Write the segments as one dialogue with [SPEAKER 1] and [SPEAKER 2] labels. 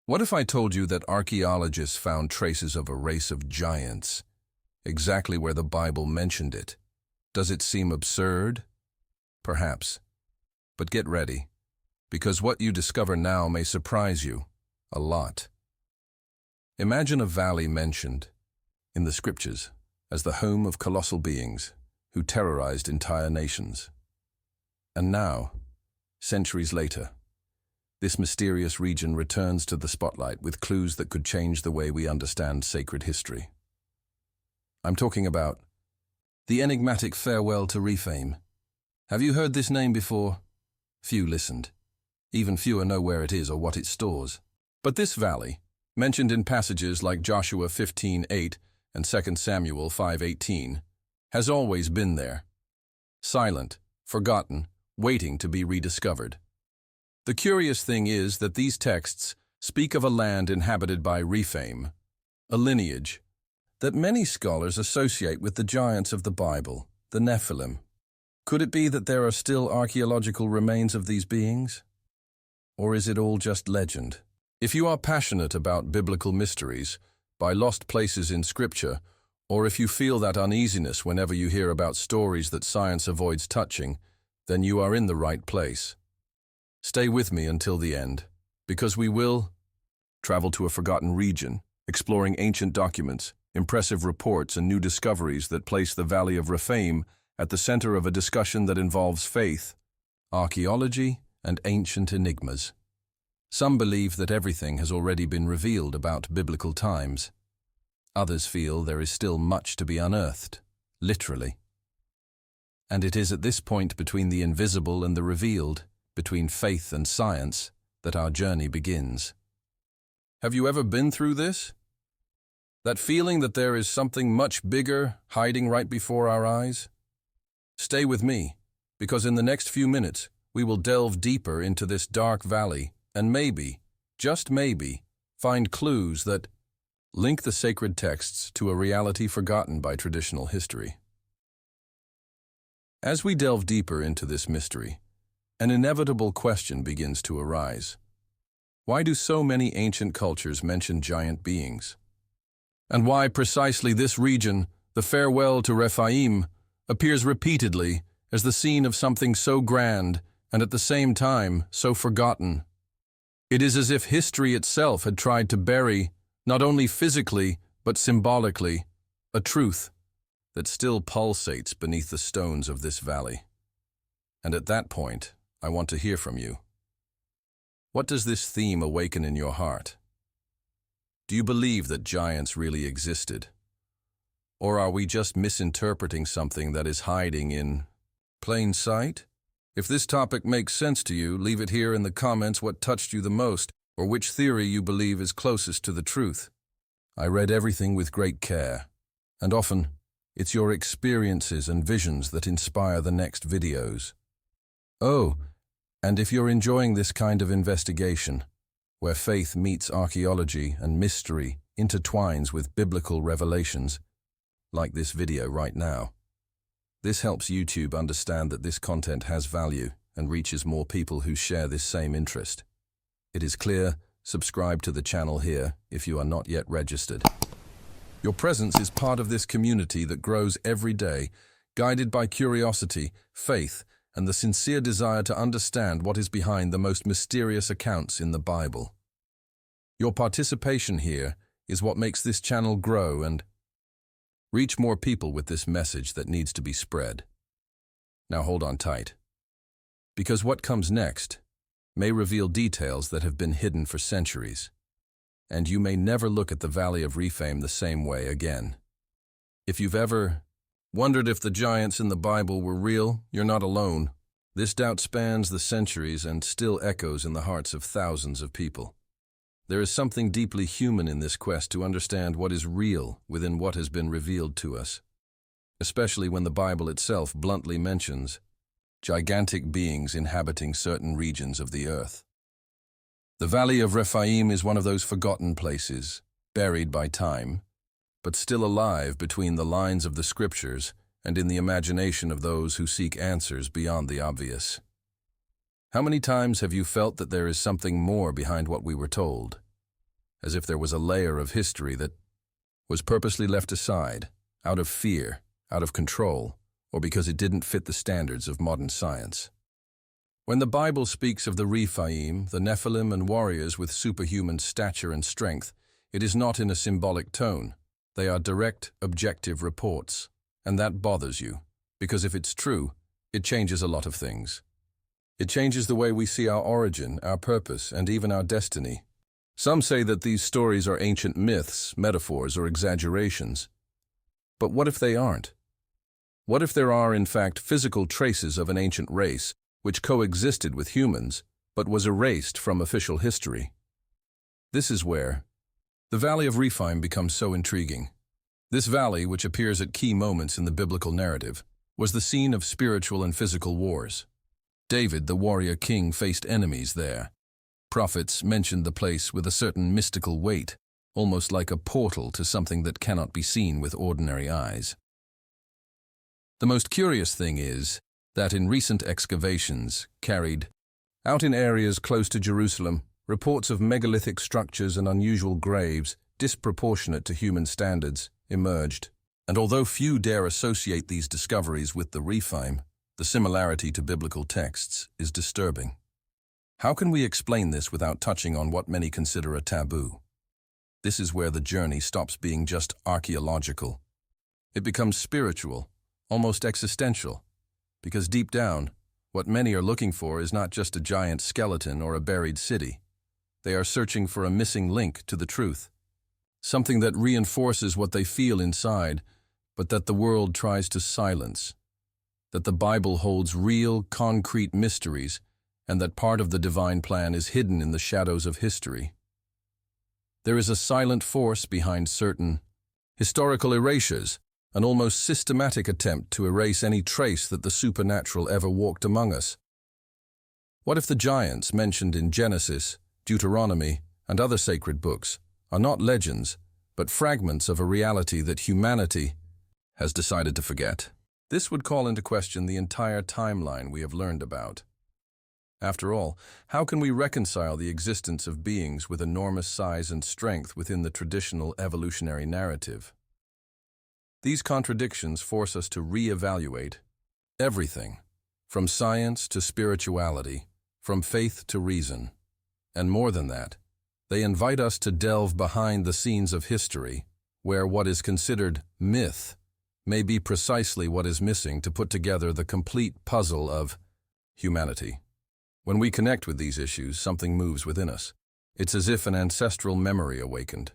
[SPEAKER 1] What if I told you that archaeologists found traces of a race of giants, exactly where the Bible mentioned it? Does it seem absurd? Perhaps. But get ready, because what you discover now may surprise you a lot. Imagine a valley mentioned in the scriptures as the home of colossal beings who terrorized entire nations. And now, centuries later, this mysterious region returns to the spotlight with clues that could change the way we understand sacred history. I'm talking about the enigmatic farewell to Rephaim. Have you heard this name before? Few listened. Even fewer know where it is or what it stores. But this valley, mentioned in passages like Joshua 15:8 and 2 Samuel 5:18, has always been there. Silent, forgotten, waiting to be rediscovered. The curious thing is that these texts speak of a land inhabited by Rephaim, a lineage that many scholars associate with the giants of the Bible, the Nephilim. Could it be that there are still archaeological remains of these beings? Or is it all just legend? If you are passionate about biblical mysteries, by lost places in Scripture, or if you feel that uneasiness whenever you hear about stories that science avoids touching, then you are in the right place. Stay with me until the end, because we will travel to a forgotten region, exploring ancient documents, impressive reports, and new discoveries that place the Valley of Rephaim at the center of a discussion that involves faith, archaeology, and ancient enigmas. Some believe that everything has already been revealed about biblical times. Others feel there is still much to be unearthed, literally. And it is at this point between the invisible and the revealed, between faith and science, that our journey begins. Have you ever been through this? That feeling that there is something much bigger hiding right before our eyes? Stay with me, because in the next few minutes, we will delve deeper into this dark valley and maybe, just maybe, find clues that link the sacred texts to a reality forgotten by traditional history. As we delve deeper into this mystery, an inevitable question begins to arise. Why do so many ancient cultures mention giant beings? And why precisely this region, the farewell to Rephaim, appears repeatedly as the scene of something so grand and at the same time so forgotten? It is as if history itself had tried to bury, not only physically but symbolically, a truth that still pulsates beneath the stones of this valley. And at that point, I want to hear from you. What does this theme awaken in your heart? Do you believe that giants really existed? Or are we just misinterpreting something that is hiding in plain sight? If this topic makes sense to you, leave it here in the comments what touched you the most, or which theory you believe is closest to the truth. I read everything with great care, and often it's your experiences and visions that inspire the next videos. Oh, and if you're enjoying this kind of investigation, where faith meets archaeology and mystery intertwines with biblical revelations, like this video right now, this helps YouTube understand that this content has value and reaches more people who share this same interest. It is clear, subscribe to the channel here if you are not yet registered. Your presence is part of this community that grows every day, guided by curiosity, faith, and the sincere desire to understand what is behind the most mysterious accounts in the Bible. Your participation here is what makes this channel grow and reach more people with this message that needs to be spread. Now hold on tight, because what comes next may reveal details that have been hidden for centuries, and you may never look at the Valley of Rephaim the same way again. If you've ever wondered if the giants in the Bible were real, you're not alone. This doubt spans the centuries and still echoes in the hearts of thousands of people. There is something deeply human in this quest to understand what is real within what has been revealed to us, especially when the Bible itself bluntly mentions gigantic beings inhabiting certain regions of the earth. The Valley of Rephaim is one of those forgotten places, buried by time, but still alive between the lines of the scriptures and in the imagination of those who seek answers beyond the obvious. How many times have you felt that there is something more behind what we were told? as if there was a layer of history that was purposely left aside, out of fear, out of control, or because it didn't fit the standards of modern science. When the Bible speaks of the Rephaim, the Nephilim and warriors with superhuman stature and strength, it is not in a symbolic tone. They are direct, objective reports. And that bothers you, because if it's true, it changes a lot of things. It changes the way we see our origin, our purpose, and even our destiny. Some say that these stories are ancient myths, metaphors, or exaggerations. But what if they aren't? What if there are, in fact, physical traces of an ancient race which coexisted with humans, but was erased from official history? This is where the Valley of Rephaim becomes so intriguing. This valley, which appears at key moments in the biblical narrative, was the scene of spiritual and physical wars. David, the warrior king, faced enemies there. Prophets mentioned the place with a certain mystical weight, almost like a portal to something that cannot be seen with ordinary eyes. The most curious thing is that in recent excavations carried out in areas close to Jerusalem, reports of megalithic structures and unusual graves, disproportionate to human standards, emerged. And although few dare associate these discoveries with the Rephaim, the similarity to biblical texts is disturbing. How can we explain this without touching on what many consider a taboo? This is where the journey stops being just archaeological. It becomes spiritual, almost existential, because deep down, what many are looking for is not just a giant skeleton or a buried city. They are searching for a missing link to the truth, something that reinforces what they feel inside, but that the world tries to silence, that the Bible holds real, concrete mysteries, and that part of the divine plan is hidden in the shadows of history. There is a silent force behind certain historical erasures, an almost systematic attempt to erase any trace that the supernatural ever walked among us. What if the giants mentioned in Genesis, Deuteronomy, and other sacred books are not legends, but fragments of a reality that humanity has decided to forget? This would call into question the entire timeline we have learned about. After all, how can we reconcile the existence of beings with enormous size and strength within the traditional evolutionary narrative? These contradictions force us to re-evaluate everything, from science to spirituality, from faith to reason. And more than that, they invite us to delve behind the scenes of history, where what is considered myth may be precisely what is missing to put together the complete puzzle of humanity. When we connect with these issues, something moves within us. It's as if an ancestral memory awakened,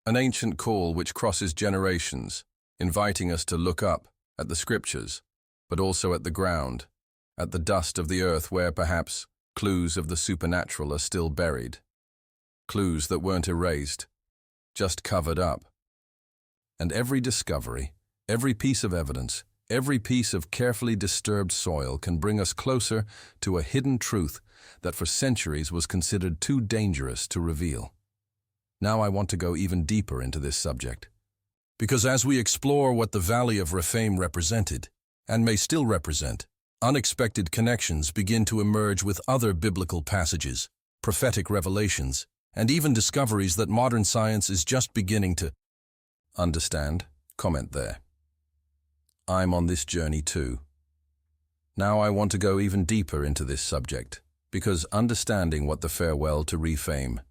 [SPEAKER 1] an ancient call which crosses generations, inviting us to look up at the scriptures, but also at the ground, at the dust of the earth where perhaps clues of the supernatural are still buried. Clues that weren't erased, just covered up. And every discovery, every piece of evidence, every piece of carefully disturbed soil can bring us closer to a hidden truth that for centuries was considered too dangerous to reveal. Now I want to go even deeper into this subject, because as we explore what the Valley of Rephaim represented, and may still represent, unexpected connections begin to emerge with other biblical passages, prophetic revelations, and even discoveries that modern science is just beginning to understand. Comment there. I'm on this journey too. Now I want to go even deeper into this subject, because understanding what the farewell to Rephaim,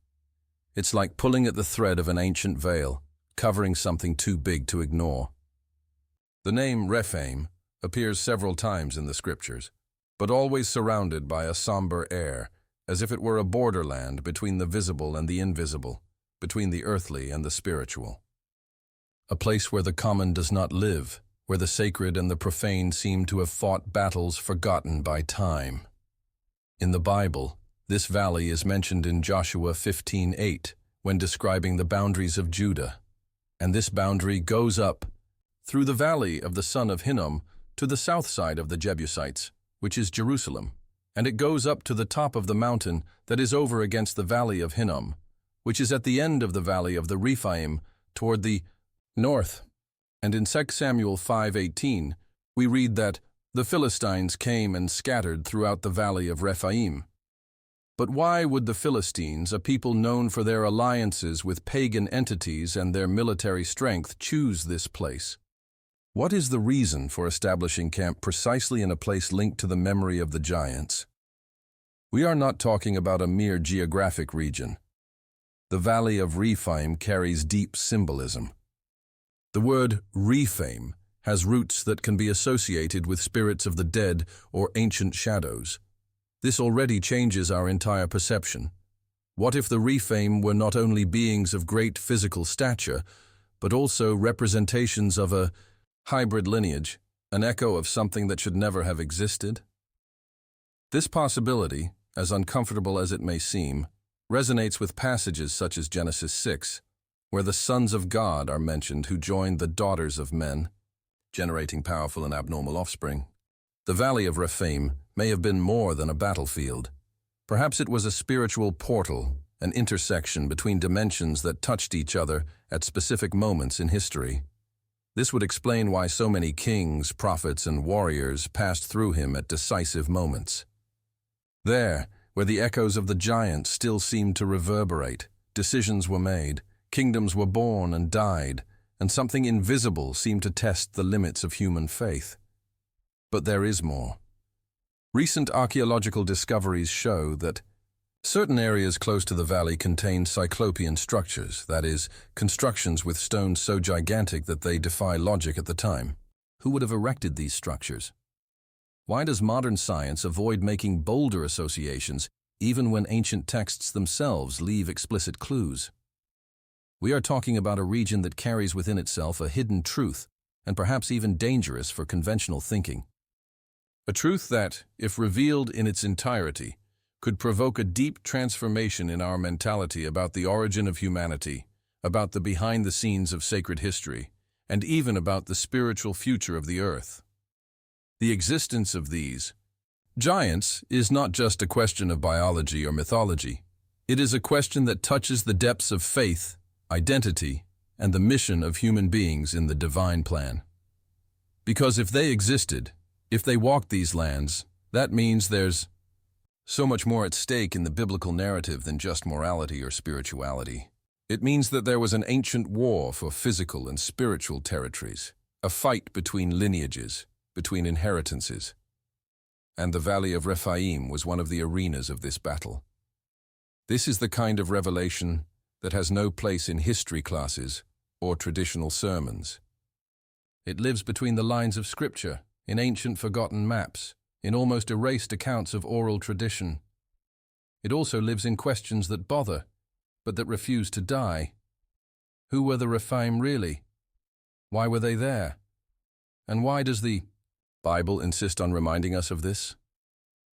[SPEAKER 1] it's like pulling at the thread of an ancient veil, covering something too big to ignore. The name Rephaim appears several times in the scriptures, but always surrounded by a somber air, as if it were a borderland between the visible and the invisible, between the earthly and the spiritual. A place where the common does not live, where the sacred and the profane seem to have fought battles forgotten by time. In the Bible, this valley is mentioned in Joshua 15:8, when describing the boundaries of Judah. And this boundary goes up through the valley of the son of Hinnom to the south side of the Jebusites, which is Jerusalem, and it goes up to the top of the mountain that is over against the valley of Hinnom, which is at the end of the valley of the Rephaim toward the north. And in 2 Samuel 5:18, we read that the Philistines came and scattered throughout the Valley of Rephaim. But why would the Philistines, a people known for their alliances with pagan entities and their military strength, choose this place? What is the reason for establishing camp precisely in a place linked to the memory of the giants? We are not talking about a mere geographic region. The Valley of Rephaim carries deep symbolism. The word Rephaim has roots that can be associated with spirits of the dead or ancient shadows. This already changes our entire perception. What if the Rephaim were not only beings of great physical stature, but also representations of a hybrid lineage, an echo of something that should never have existed? This possibility, as uncomfortable as it may seem, resonates with passages such as Genesis 6, where the sons of God are mentioned who joined the daughters of men, generating powerful and abnormal offspring. The Valley of Rephaim may have been more than a battlefield. Perhaps it was a spiritual portal, an intersection between dimensions that touched each other at specific moments in history. This would explain why so many kings, prophets, and warriors passed through him at decisive moments. There, where the echoes of the giants still seemed to reverberate, decisions were made, kingdoms were born and died, and something invisible seemed to test the limits of human faith. But there is more. Recent archaeological discoveries show that certain areas close to the valley contain cyclopean structures, that is, constructions with stones so gigantic that they defy logic at the time. Who would have erected these structures? Why does modern science avoid making bolder associations, even when ancient texts themselves leave explicit clues? We are talking about a region that carries within itself a hidden truth, and perhaps even dangerous for conventional thinking. A truth that, if revealed in its entirety, could provoke a deep transformation in our mentality about the origin of humanity, about the behind the scenes of sacred history, and even about the spiritual future of the earth. The existence of these giants is not just a question of biology or mythology. It is a question that touches the depths of faith, identity, and the mission of human beings in the divine plan. Because if they existed, if they walked these lands, that means there's so much more at stake in the biblical narrative than just morality or spirituality. It means that there was an ancient war for physical and spiritual territories, a fight between lineages, between inheritances. And the Valley of Rephaim was one of the arenas of this battle. This is the kind of revelation that has no place in history classes or traditional sermons. It lives between the lines of Scripture, in ancient forgotten maps, in almost erased accounts of oral tradition. It also lives in questions that bother, but that refuse to die. Who were the Rephaim really? Why were they there? And why does the Bible insist on reminding us of this?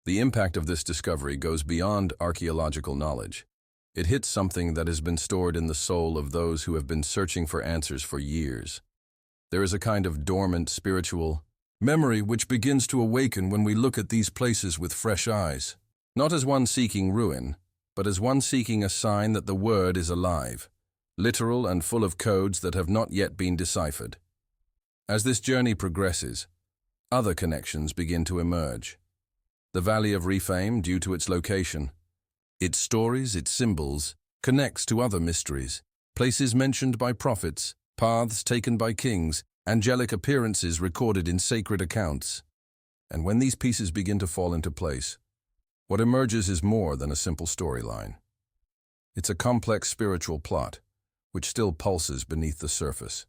[SPEAKER 1] The impact of this discovery goes beyond archaeological knowledge. It hits something that has been stored in the soul of those who have been searching for answers for years. There is a kind of dormant spiritual memory which begins to awaken when we look at these places with fresh eyes, not as one seeking ruin, but as one seeking a sign that the Word is alive, literal and full of codes that have not yet been deciphered. As this journey progresses, other connections begin to emerge. The Valley of Rephaim, due to its location, its stories, its symbols, connects to other mysteries, places mentioned by prophets, paths taken by kings, angelic appearances recorded in sacred accounts. And when these pieces begin to fall into place, what emerges is more than a simple storyline. It's a complex spiritual plot, which still pulses beneath the surface.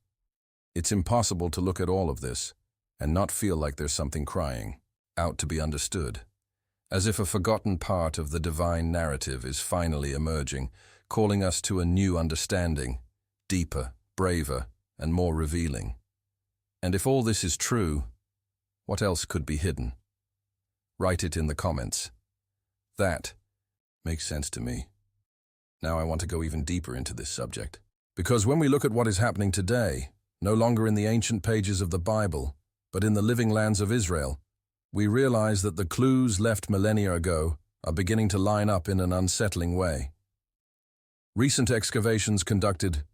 [SPEAKER 1] It's impossible to look at all of this and not feel like there's something crying out to be understood, as if a forgotten part of the divine narrative is finally emerging, calling us to a new understanding, deeper, braver, and more revealing. And if all this is true, what else could be hidden? Write it in the comments. That makes sense to me. Now I want to go even deeper into this subject. Because when we look at what is happening today, no longer in the ancient pages of the Bible, but in the living lands of Israel, we realize that the clues left millennia ago are beginning to line up in an unsettling way. Recent excavations conducted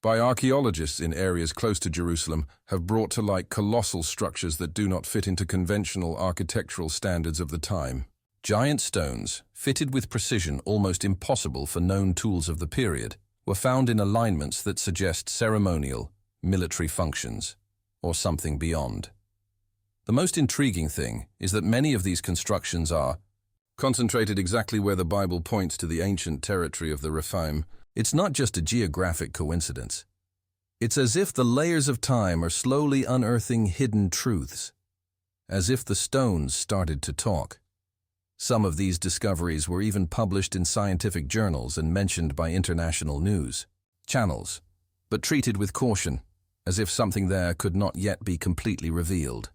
[SPEAKER 1] by archaeologists in areas close to Jerusalem have brought to light colossal structures that do not fit into conventional architectural standards of the time. Giant stones, fitted with precision almost impossible for known tools of the period, were found in alignments that suggest ceremonial, military functions, or something beyond. The most intriguing thing is that many of these constructions are concentrated exactly where the Bible points to the ancient territory of the Rephaim. It's not just a geographic coincidence. It's as if the layers of time are slowly unearthing hidden truths, as if the stones started to talk. Some of these discoveries were even published in scientific journals and mentioned by international news channels, but treated with caution, as if something there could not yet be completely revealed.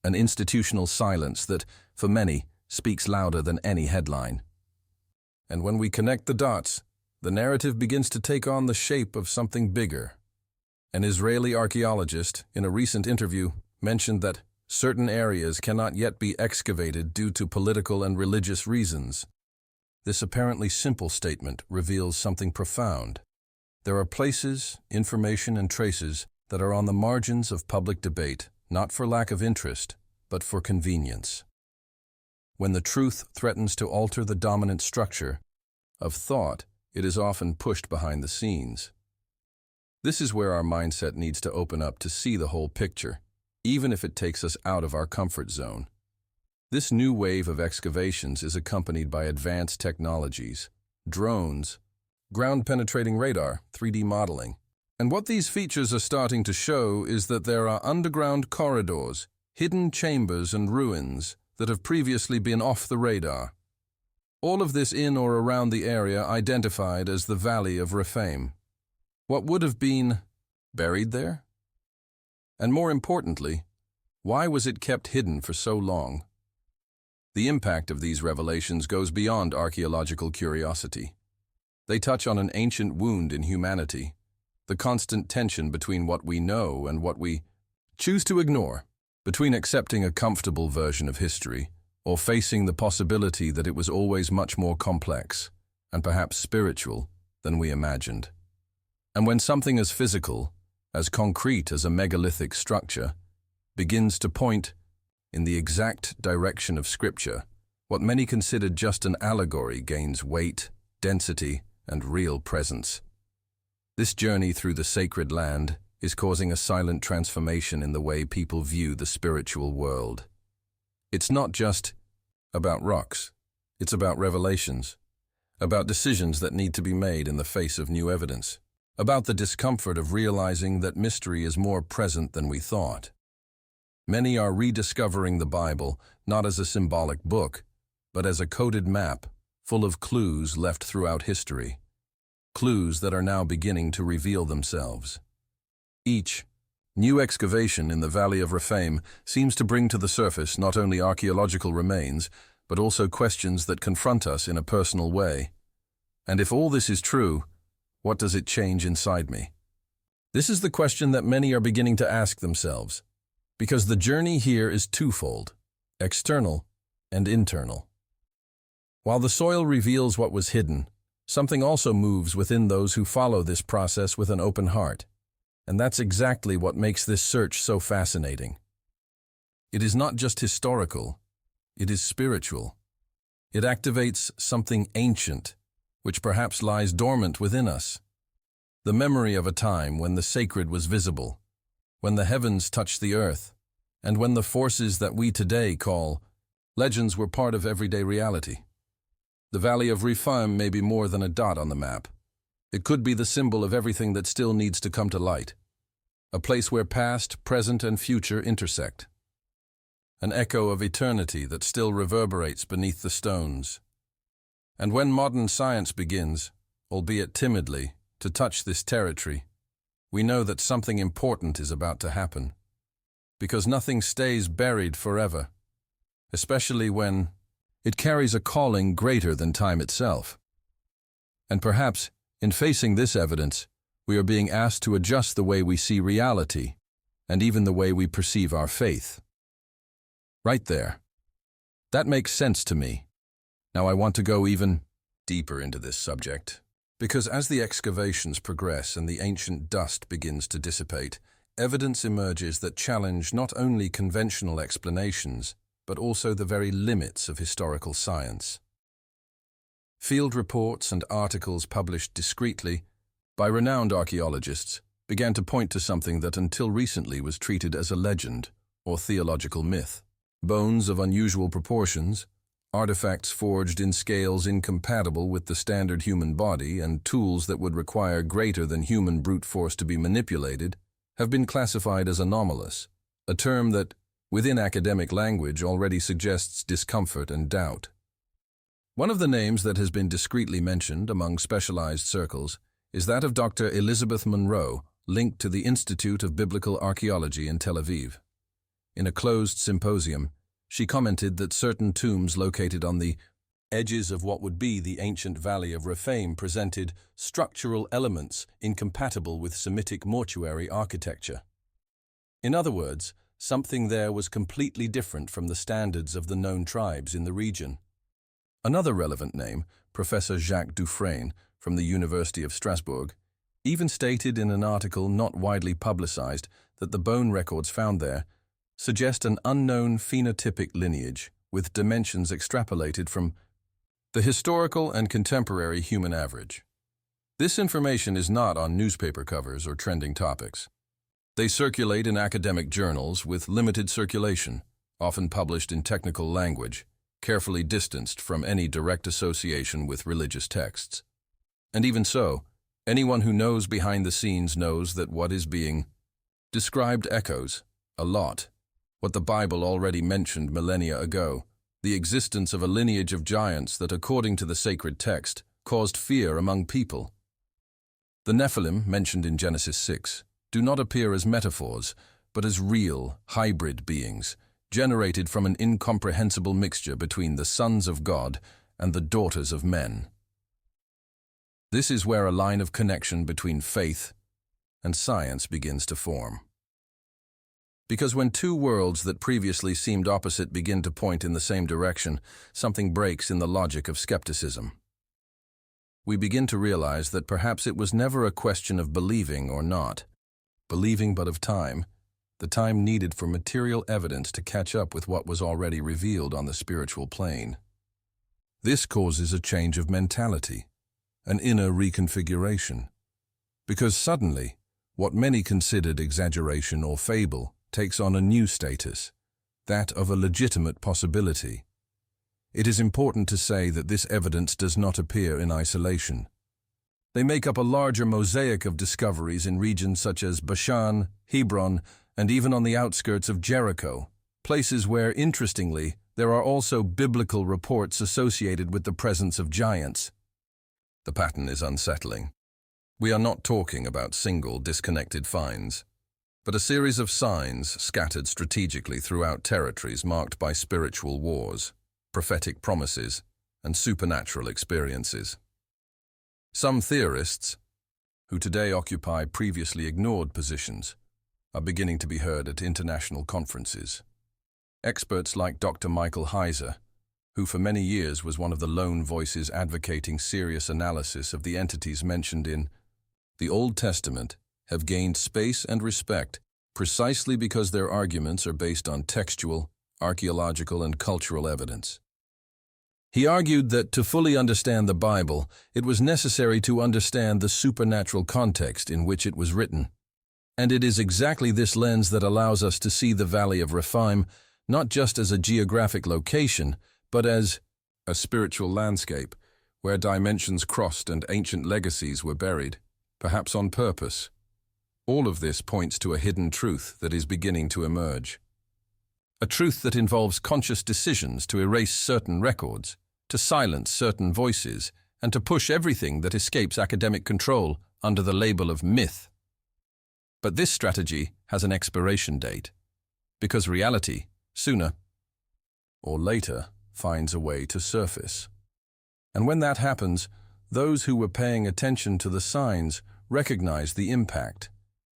[SPEAKER 1] An institutional silence that, for many, speaks louder than any headline. And when we connect the dots, the narrative begins to take on the shape of something bigger. An Israeli archaeologist, in a recent interview, mentioned that certain areas cannot yet be excavated due to political and religious reasons. This apparently simple statement reveals something profound. There are places, information, and traces that are on the margins of public debate, not for lack of interest, but for convenience. When the truth threatens to alter the dominant structure of thought, it is often pushed behind the scenes. This is where our mindset needs to open up to see the whole picture, even if it takes us out of our comfort zone. This new wave of excavations is accompanied by advanced technologies, drones, ground-penetrating radar, 3D modeling. And what these features are starting to show is that there are underground corridors, hidden chambers and ruins that have previously been off the radar. All of this in or around the area identified as the Valley of Rephaim. What would have been buried there? And more importantly, why was it kept hidden for so long? The impact of these revelations goes beyond archaeological curiosity. They touch on an ancient wound in humanity, the constant tension between what we know and what we choose to ignore, between accepting a comfortable version of history or facing the possibility that it was always much more complex and perhaps spiritual than we imagined. And when something as physical, as concrete as a megalithic structure, begins to point in the exact direction of Scripture, what many considered just an allegory gains weight, density, and real presence. This journey through the sacred land is causing a silent transformation in the way people view the spiritual world. It's not just about rocks, it's about revelations, about decisions that need to be made in the face of new evidence, about the discomfort of realizing that mystery is more present than we thought. Many are rediscovering the Bible not as a symbolic book, but as a coded map full of clues left throughout history, clues that are now beginning to reveal themselves. Each new excavation in the Valley of Rephaim seems to bring to the surface not only archaeological remains, but also questions that confront us in a personal way. And if all this is true, what does it change inside me? This is the question that many are beginning to ask themselves, because the journey here is twofold, external and internal. While the soil reveals what was hidden, something also moves within those who follow this process with an open heart. And that's exactly what makes this search so fascinating. It is not just historical, it is spiritual. It activates something ancient, which perhaps lies dormant within us. The memory of a time when the sacred was visible, when the heavens touched the earth, and when the forces that we today call legends were part of everyday reality. The Valley of Rephaim may be more than a dot on the map. It could be the symbol of everything that still needs to come to light. A place where past, present, and future intersect. An echo of eternity that still reverberates beneath the stones. And when modern science begins, albeit timidly, to touch this territory, we know that something important is about to happen. Because nothing stays buried forever, especially when it carries a calling greater than time itself. And perhaps, in facing this evidence, we are being asked to adjust the way we see reality, and even the way we perceive our faith. Right there. That makes sense to me. Now I want to go even deeper into this subject, because as the excavations progress and the ancient dust begins to dissipate, evidence emerges that challenge not only conventional explanations, but also the very limits of historical science. Field reports and articles published discreetly by renowned archaeologists began to point to something that until recently was treated as a legend or theological myth. Bones of unusual proportions, artifacts forged in scales incompatible with the standard human body, and tools that would require greater than human brute force to be manipulated have been classified as anomalous, a term that, within academic language, already suggests discomfort and doubt. One of the names that has been discreetly mentioned among specialized circles is that of Dr. Elizabeth Monroe, linked to the Institute of Biblical Archaeology in Tel Aviv. In a closed symposium, she commented that certain tombs located on the edges of what would be the ancient Valley of Rephaim presented structural elements incompatible with Semitic mortuary architecture. In other words, something there was completely different from the standards of the known tribes in the region. Another relevant name, Professor Jacques Dufresne from the University of Strasbourg, even stated in an article not widely publicized that the bone records found there suggest an unknown phenotypic lineage with dimensions extrapolated from the historical and contemporary human average. This information is not on newspaper covers or trending topics. They circulate in academic journals with limited circulation, often published in technical language, carefully distanced from any direct association with religious texts. And even so, anyone who knows behind the scenes knows that what is being described echoes, a lot, what the Bible already mentioned millennia ago, the existence of a lineage of giants that, according to the sacred text, caused fear among people. The Nephilim, mentioned in Genesis 6, do not appear as metaphors, but as real, hybrid beings, generated from an incomprehensible mixture between the sons of God and the daughters of men. This is where a line of connection between faith and science begins to form. Because when two worlds that previously seemed opposite begin to point in the same direction, something breaks in the logic of skepticism. We begin to realize that perhaps it was never a question of believing or not, believing but of time, the time needed for material evidence to catch up with what was already revealed on the spiritual plane. This causes a change of mentality, an inner reconfiguration, because suddenly, what many considered exaggeration or fable takes on a new status, that of a legitimate possibility. It is important to say that this evidence does not appear in isolation. They make up a larger mosaic of discoveries in regions such as Bashan, Hebron, and even on the outskirts of Jericho, places where, interestingly, there are also biblical reports associated with the presence of giants. The pattern is unsettling. We are not talking about single, disconnected finds, but a series of signs scattered strategically throughout territories marked by spiritual wars, prophetic promises, and supernatural experiences. Some theorists, who today occupy previously ignored positions, are beginning to be heard at international conferences. Experts like Dr. Michael Heiser, who for many years was one of the lone voices advocating serious analysis of the entities mentioned in the Old Testament, have gained space and respect precisely because their arguments are based on textual, archaeological, and cultural evidence. He argued that to fully understand the Bible, it was necessary to understand the supernatural context in which it was written. And it is exactly this lens that allows us to see the Valley of Rephaim not just as a geographic location, but as a spiritual landscape where dimensions crossed and ancient legacies were buried, perhaps on purpose. All of this points to a hidden truth that is beginning to emerge. A truth that involves conscious decisions to erase certain records, to silence certain voices, and to push everything that escapes academic control under the label of myth. But this strategy has an expiration date, because reality, sooner or later, finds a way to surface. And when that happens, those who were paying attention to the signs recognize the impact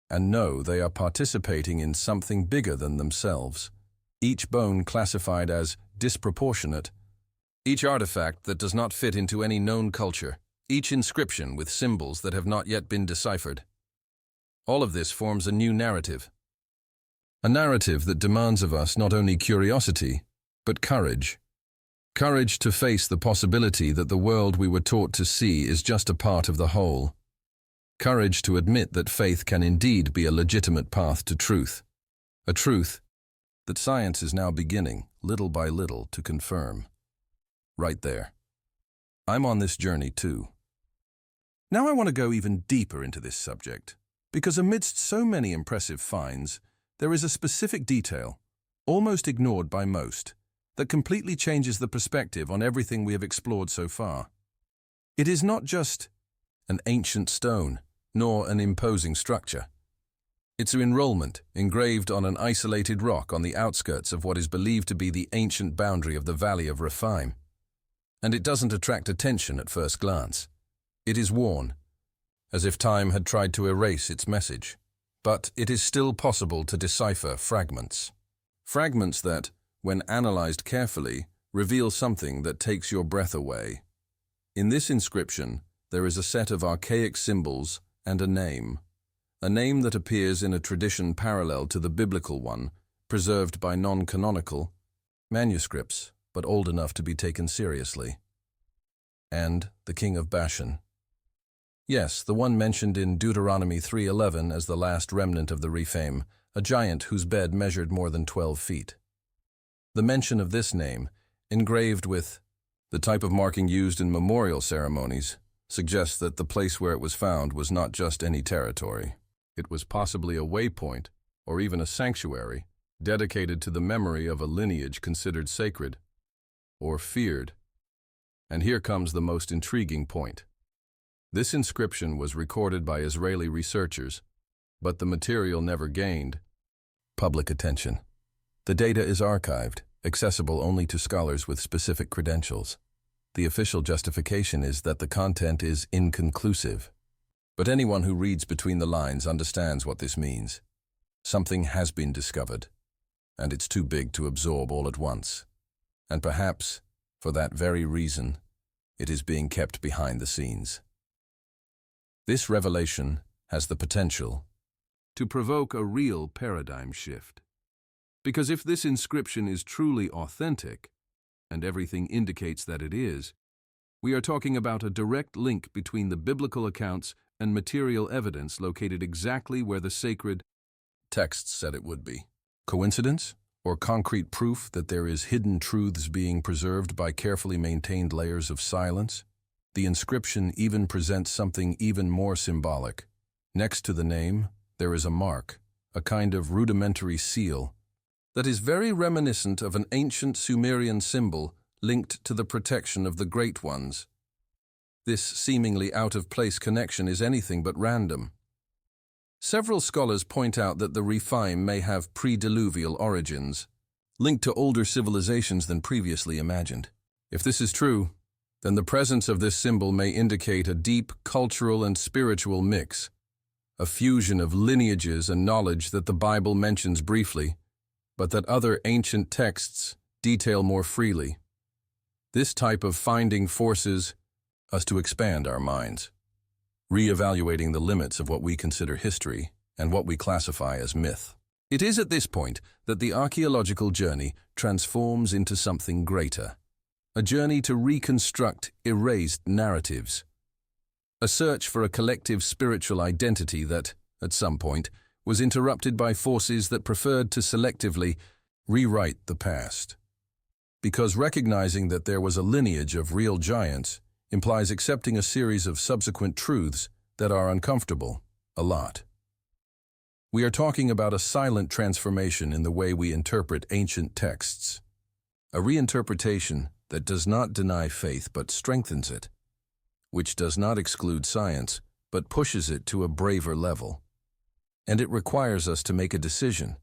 [SPEAKER 1] and know they are participating in something bigger than themselves. Each bone classified as disproportionate, each artifact that does not fit into any known culture, each inscription with symbols that have not yet been deciphered. All of this forms a new narrative. A narrative that demands of us not only curiosity, but courage. Courage to face the possibility that the world we were taught to see is just a part of the whole. Courage to admit that faith can indeed be a legitimate path to truth. A truth that science is now beginning, little by little, to confirm. Right there. I'm on this journey too. Now I want to go even deeper into this subject, because amidst so many impressive finds, there is a specific detail, almost ignored by most, that completely changes the perspective on everything we have explored so far. It is not just an ancient stone, nor an imposing structure. It's an enrollment engraved on an isolated rock on the outskirts of what is believed to be the ancient boundary of the Valley of Rephaim. And it doesn't attract attention at first glance. It is worn, as if time had tried to erase its message. But it is still possible to decipher fragments. Fragments that, when analyzed carefully, reveal something that takes your breath away. In this inscription, there is a set of archaic symbols and a name that appears in a tradition parallel to the biblical one, preserved by non-canonical manuscripts, but old enough to be taken seriously. And the king of Bashan. Yes, the one mentioned in Deuteronomy 3:11 as the last remnant of the Rephaim, a giant whose bed measured more than 12 feet. The mention of this name, engraved with the type of marking used in memorial ceremonies, suggests that the place where it was found was not just any territory. It was possibly a waypoint, or even a sanctuary, dedicated to the memory of a lineage considered sacred, or feared. And here comes the most intriguing point. This inscription was recorded by Israeli researchers, but the material never gained public attention. The data is archived, accessible only to scholars with specific credentials. The official justification is that the content is inconclusive. But anyone who reads between the lines understands what this means. Something has been discovered, and it's too big to absorb all at once. And perhaps, for that very reason, it is being kept behind the scenes. This revelation has the potential to provoke a real paradigm shift. Because if this inscription is truly authentic, and everything indicates that it is, we are talking about a direct link between the biblical accounts and material evidence located exactly where the sacred texts said it would be. Coincidence? Or concrete proof that there is hidden truths being preserved by carefully maintained layers of silence? The inscription even presents something even more symbolic. Next to the name, there is a mark, a kind of rudimentary seal, that is very reminiscent of an ancient Sumerian symbol linked to the protection of the Great Ones. This seemingly out-of-place connection is anything but random. Several scholars point out that the Rephaim may have pre-diluvial origins, linked to older civilizations than previously imagined. If this is true, then the presence of this symbol may indicate a deep cultural and spiritual mix, a fusion of lineages and knowledge that the Bible mentions briefly, but that other ancient texts detail more freely. This type of finding forces us to expand our minds, re-evaluating the limits of what we consider history and what we classify as myth. It is at this point that the archaeological journey transforms into something greater, a journey to reconstruct erased narratives, a search for a collective spiritual identity that, at some point, was interrupted by forces that preferred to selectively rewrite the past. Because recognizing that there was a lineage of real giants implies accepting a series of subsequent truths that are uncomfortable, a lot. We are talking about a silent transformation in the way we interpret ancient texts, a reinterpretation that does not deny faith but strengthens it, which does not exclude science but pushes it to a braver level. And it requires us to make a decision,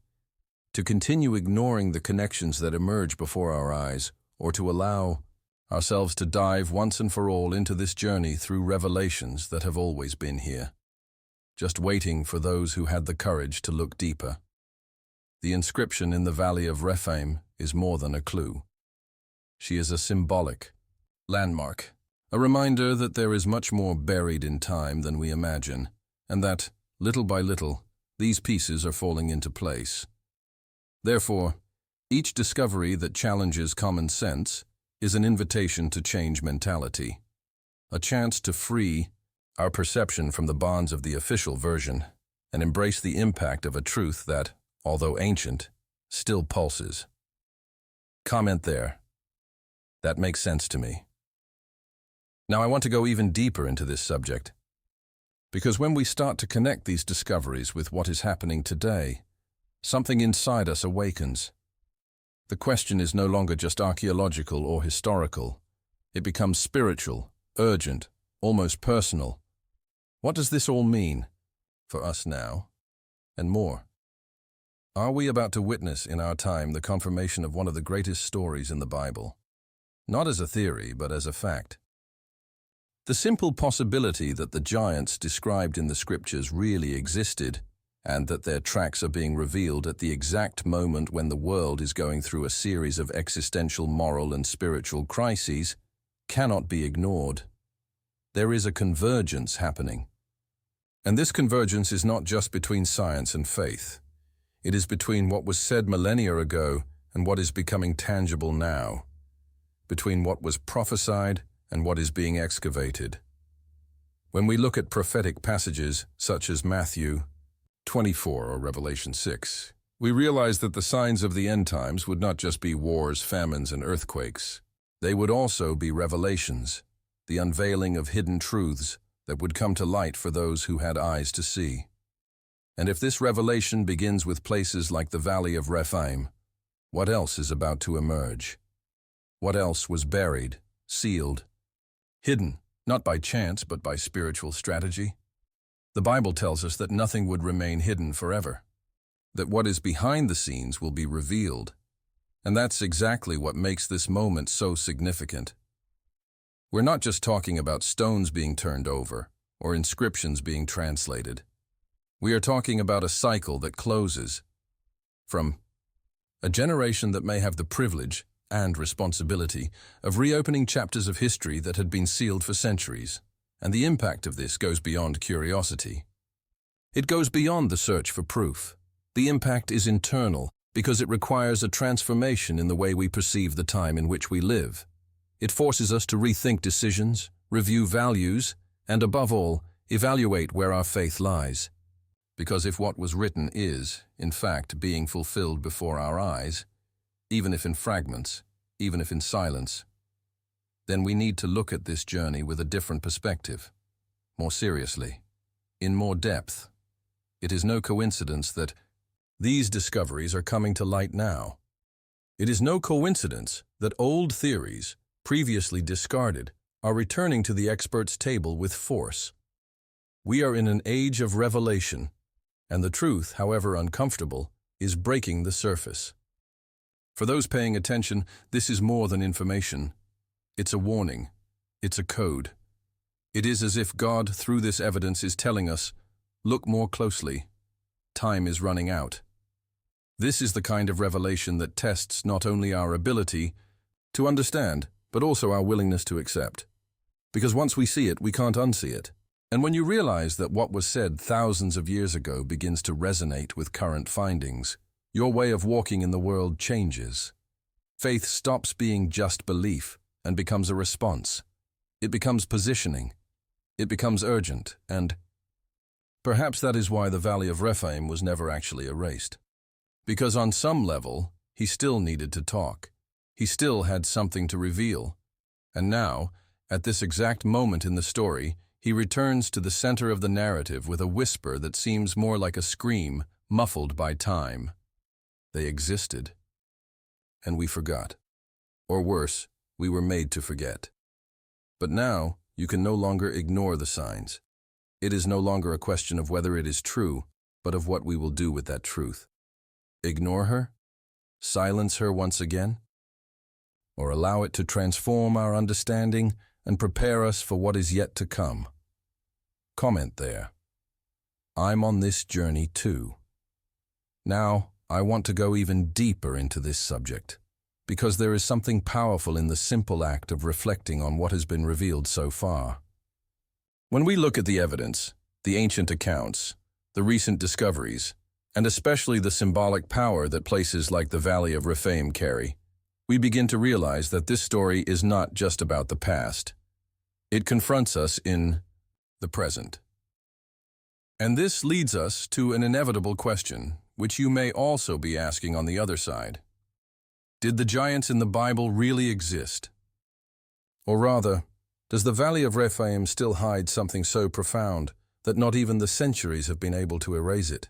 [SPEAKER 1] to continue ignoring the connections that emerge before our eyes, or to allow ourselves to dive once and for all into this journey through revelations that have always been here, just waiting for those who had the courage to look deeper. The inscription in the Valley of Rephaim is more than a clue. She is a symbolic landmark, a reminder that there is much more buried in time than we imagine, and that, little by little, these pieces are falling into place. Therefore, Each discovery that challenges common sense is an invitation to change mentality, a chance to free our perception from the bonds of the official version and embrace the impact of a truth that, although ancient, still pulses. Comment there. That makes sense to me. Now I want to go even deeper into this subject, because when we start to connect these discoveries with what is happening today, something inside us awakens. The question is no longer just archaeological or historical. It becomes spiritual, urgent, almost personal. What does this all mean for us now and more? Are we about to witness in our time the confirmation of one of the greatest stories in the Bible? Not as a theory, but as a fact. The simple possibility that the giants described in the scriptures really existed, and that their tracks are being revealed at the exact moment when the world is going through a series of existential moral and spiritual crises, cannot be ignored. There is a convergence happening. And this convergence is not just between science and faith. It is between what was said millennia ago and what is becoming tangible now, between what was prophesied and what is being excavated. When we look at prophetic passages such as Matthew 24 or Revelation 6, we realize that the signs of the end times would not just be wars, famines, and earthquakes. They would also be revelations, the unveiling of hidden truths that would come to light for those who had eyes to see. And if this revelation begins with places like the Valley of Rephaim, what else is about to emerge? What else was buried, sealed, hidden, not by chance but by spiritual strategy? The Bible tells us that nothing would remain hidden forever, that what is behind the scenes will be revealed, and that's exactly what makes this moment so significant. We're not just talking about stones being turned over or inscriptions being translated. We are talking about a cycle that closes from a generation that may have the privilege and responsibility of reopening chapters of history that had been sealed for centuries. And the impact of this goes beyond curiosity. It goes beyond the search for proof. The impact is internal because it requires a transformation in the way we perceive the time in which we live. It forces us to rethink decisions, review values, and above all, evaluate where our faith lies. Because if what was written is, in fact, being fulfilled before our eyes, even if in fragments, even if in silence, then we need to look at this journey with a different perspective, more seriously, in more depth. It is no coincidence that these discoveries are coming to light now. It is no coincidence that old theories, previously discarded, are returning to the experts' table with force. We are in an age of revelation, and the truth, however uncomfortable, is breaking the surface. For those paying attention, this is more than information. It's a warning. It's a code. It is as if God, through this evidence, is telling us, look more closely. Time is running out. This is the kind of revelation that tests not only our ability to understand, but also our willingness to accept. Because once we see it, we can't unsee it. And when you realize that what was said thousands of years ago begins to resonate with current findings, your way of walking in the world changes. Faith stops being just belief and becomes a response. It becomes positioning. It becomes urgent, and perhaps that is why the Valley of Rephaim was never actually erased. Because on some level, he still needed to talk. He still had something to reveal. And now, at this exact moment in the story, he returns to the center of the narrative with a whisper that seems more like a scream, muffled by time. They existed, and we forgot. Or worse, we were made to forget. But now, you can no longer ignore the signs. It is no longer a question of whether it is true, but of what we will do with that truth. Ignore her? Silence her once again? Or allow it to transform our understanding and prepare us for what is yet to come? Comment there. I'm on this journey too. Now, I want to go even deeper into this subject, because there is something powerful in the simple act of reflecting on what has been revealed so far. When we look at the evidence, the ancient accounts, the recent discoveries, and especially the symbolic power that places like the Valley of Rephaim carry, we begin to realize that this story is not just about the past. It confronts us in the present. And this leads us to an inevitable question, which you may also be asking on the other side. Did the giants in the Bible really exist? Or rather, does the Valley of Rephaim still hide something so profound that not even the centuries have been able to erase it?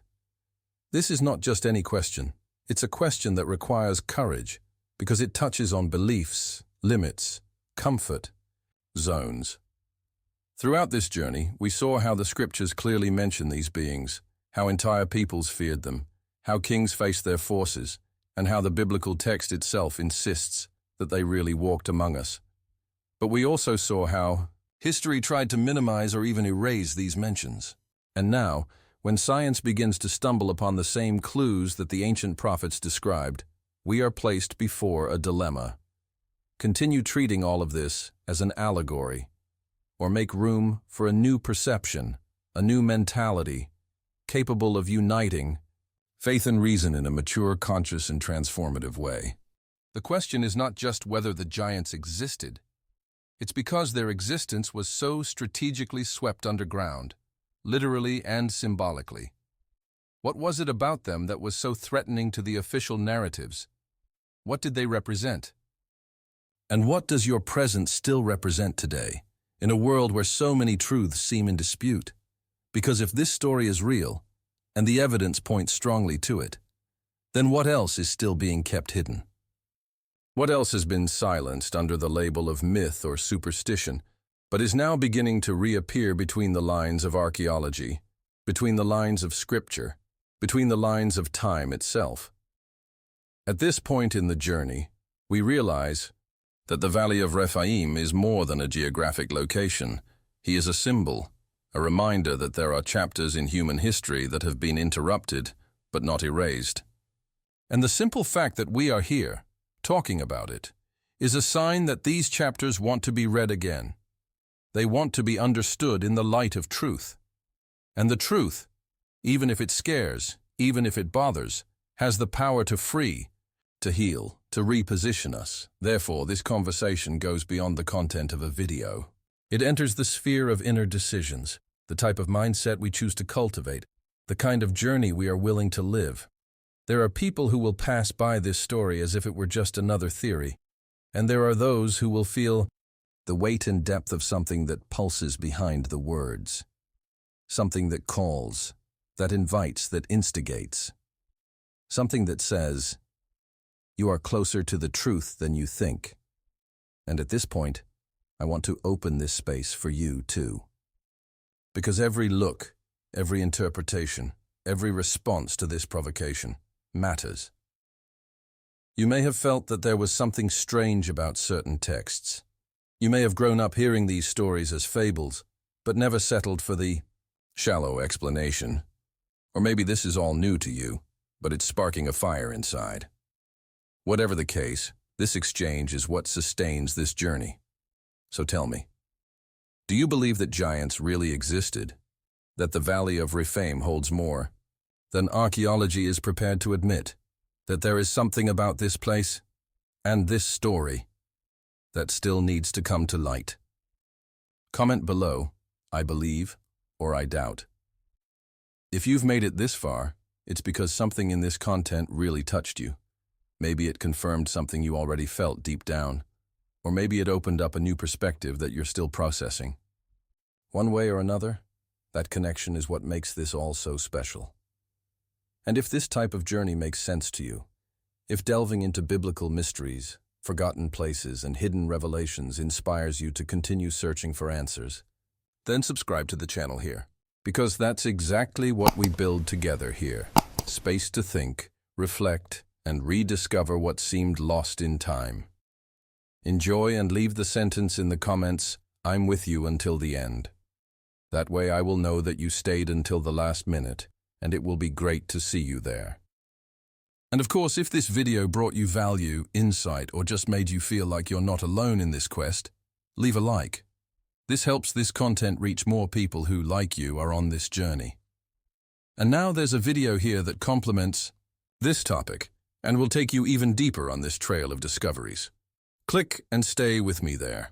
[SPEAKER 1] This is not just any question. It's a question that requires courage because it touches on beliefs, limits, comfort, zones. Throughout this journey, we saw how the scriptures clearly mention these beings, how entire peoples feared them, how kings faced their forces, and how the biblical text itself insists that they really walked among us. But we also saw how history tried to minimize or even erase these mentions. And now, when science begins to stumble upon the same clues that the ancient prophets described, we are placed before a dilemma. Continue treating all of this as an allegory, or make room for a new perception, a new mentality, capable of uniting faith and reason in a mature, conscious, and transformative way. The question is not just whether the giants existed. It's because their existence was so strategically swept underground, literally and symbolically. What was it about them that was so threatening to the official narratives? What did they represent? And what does your present still represent today, in a world where so many truths seem in dispute? Because if this story is real, and the evidence points strongly to it, then what else is still being kept hidden? What else has been silenced under the label of myth or superstition, but is now beginning to reappear between the lines of archaeology, between the lines of scripture, between the lines of time itself? At this point in the journey, we realize that the Valley of Rephaim is more than a geographic location. He is a symbol, a reminder that there are chapters in human history that have been interrupted, but not erased. And the simple fact that we are here, talking about it, is a sign that these chapters want to be read again. They want to be understood in the light of truth. And the truth, even if it scares, even if it bothers, has the power to free, to heal, to reposition us. Therefore, this conversation goes beyond the content of a video. It enters the sphere of inner decisions, the type of mindset we choose to cultivate, the kind of journey we are willing to live. There are people who will pass by this story as if it were just another theory, and there are those who will feel the weight and depth of something that pulses behind the words, something that calls, that invites, that instigates, something that says, "You are closer to the truth than you think." And at this point, I want to open this space for you too. Because every look, every interpretation, every response to this provocation matters. You may have felt that there was something strange about certain texts. You may have grown up hearing these stories as fables, but never settled for the shallow explanation. Or maybe this is all new to you, but it's sparking a fire inside. Whatever the case, this exchange is what sustains this journey. So tell me, do you believe that giants really existed? That the Valley of Rephaim holds more than archaeology is prepared to admit? That there is something about this place and this story that still needs to come to light? Comment below, I believe or I doubt. If you've made it this far, it's because something in this content really touched you. Maybe it confirmed something you already felt deep down, or maybe it opened up a new perspective that you're still processing. One way or another, that connection is what makes this all so special. And if this type of journey makes sense to you, if delving into biblical mysteries, forgotten places, and hidden revelations inspires you to continue searching for answers, then subscribe to the channel here. Because that's exactly what we build together here. Space to think, reflect, and rediscover what seemed lost in time. Enjoy and leave the sentence in the comments, "I'm with you until the end." That way I will know that you stayed until the last minute, and it will be great to see you there. And of course, if this video brought you value, insight, or just made you feel like you're not alone in this quest, leave a like. This helps this content reach more people who, like you, are on this journey. And now there's a video here that complements this topic and will take you even deeper on this trail of discoveries. Click and stay with me there.